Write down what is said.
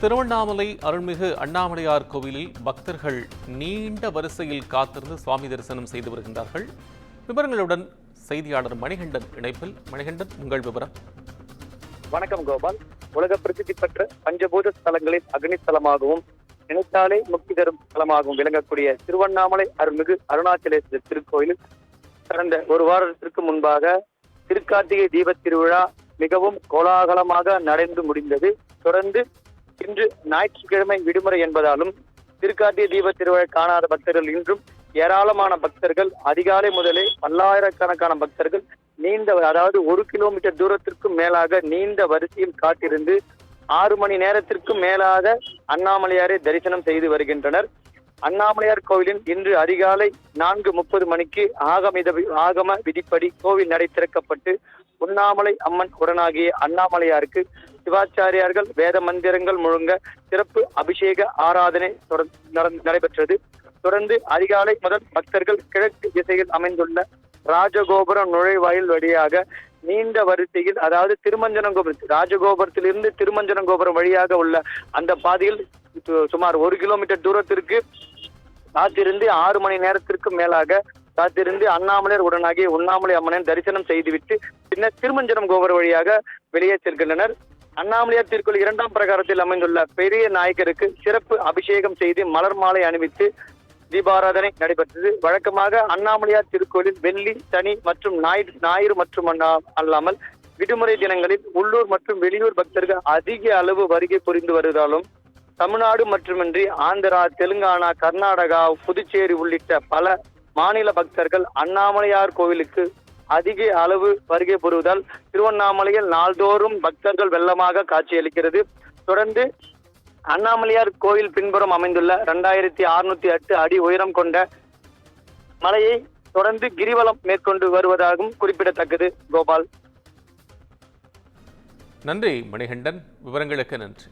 திருவண்ணாமலை அருள்மிகு அண்ணாமலையார் கோவிலில் பக்தர்கள் நீண்ட வரிசையில் காத்திருந்து சுவாமி தரிசனம் செய்து வருகின்றார்கள். விவரங்களுடன் செய்தியாளர் மணிகண்டன் இணைப்பில். மணிகண்டன், உங்கள் விவரம். வணக்கம் கோபால். உலக பிரசித்தி பெற்ற பஞ்சபூத ஸ்தலங்களில் அக்னி ஸ்தலமாகவும் நினைத்தாலே முக்தி தரும் ஸ்தலமாகவும் விளங்கக்கூடிய திருவண்ணாமலை அருள்மிகு அருணாச்சலேஸ்வரர் திருக்கோயிலில் கடந்த ஒரு வாரத்திற்கு முன்பாக திருக்கார்த்திகை தீபத் திருவிழா மிகவும் கோலாகலமாக நடந்து முடிந்தது. தொடர்ந்து இன்று ஞாயிற்றுக்கிழமை விடுமுறை என்பதாலும் திருக்கார்த்திகை தீபத் திருவிழா காணாத பக்தர்கள் இன்றும் ஏராளமான பக்தர்கள் அதிகாலை முதலே பல்லாயிரக்கணக்கான பக்தர்கள் நீண்ட, அதாவது 1 கிலோமீட்டர் தூரத்திற்கும் மேலாக நீண்ட வரிசையில் காத்திருந்து 6 மணி நேரத்திற்கும் மேலாக அண்ணாமலையாரை தரிசனம் செய்து வருகின்றனர். அண்ணாமலையார் கோவிலின் இன்று அதிகாலை 4:30 மணிக்கு ஆகம விதிப்படி கோவில் நடை திறக்கப்பட்டு உண்ணாமலை அம்மன் உடனாகிய அண்ணாமலையாருக்கு சிவாச்சாரியார்கள் வேத மந்திரங்கள் முழங்க சிறப்பு அபிஷேக ஆராதனை நடைபெற்றது. தொடர்ந்து அதிகாலை முதல் பக்தர்கள் கிழக்கு திசையில் அமைந்துள்ள ராஜகோபுரம் நுழைவாயில் வழியாக நீண்ட வரிசையில், அதாவது திருமஞ்சனம் கோபுரம், ராஜகோபுரத்திலிருந்து திருமஞ்சனம் கோபுரம் வழியாக உள்ள அந்த பாதையில் சுமார் 1 கிலோமீட்டர் தூரத்திற்கு காத்திருந்து 6 மணி நேரத்திற்கு மேலாக காத்திருந்து அண்ணாமலையார் உடனாகிய உண்ணாமலை அம்மனை தரிசனம் செய்துவிட்டு பின்னர் திருமஞ்சனம் கோபுரம் வழியாக வெளியே செல்கின்றனர். அண்ணாமலையார் திருக்கோயில் 2ஆம் பிரகாரத்தில் அமைந்துள்ள பெரிய நாயகருக்கு சிறப்பு அபிஷேகம் செய்து மலர் மாலை அணிவித்து தீபாராதனை நடைபெற்றது. வழக்கமாக அண்ணாமலையார் திருக்கோயிலில் வெள்ளி, சனி மற்றும் ஞாயிறு மற்றும் அல்லாமல் விடுமுறை தினங்களில் உள்ளூர் மற்றும் வெளியூர் பக்தர்கள் அதிக அளவு வருகை புரிந்து வருவதாலும் தமிழ்நாடு மட்டுமின்றி ஆந்திரா, தெலுங்கானா, கர்நாடகா, புதுச்சேரி உள்ளிட்ட பல மாநில பக்தர்கள் அண்ணாமலையார் கோவிலுக்கு அதிக அளவு வருகை புரிவதால் திருவண்ணாமலையில் நாள்தோறும் பக்தர்கள் வெள்ளமாக காட்சியளிக்கிறது. தொடர்ந்து அண்ணாமலையார் கோயில் பின்புறம் அமைந்துள்ள 2608 அடி உயரம் கொண்ட மலையை தொடர்ந்து கிரிவலம் மேற்கொண்டு வருவதாகவும் குறிப்பிடத்தக்கது. கோபால், நன்றி மணிகண்டன், விவரங்களுக்கு நன்றி.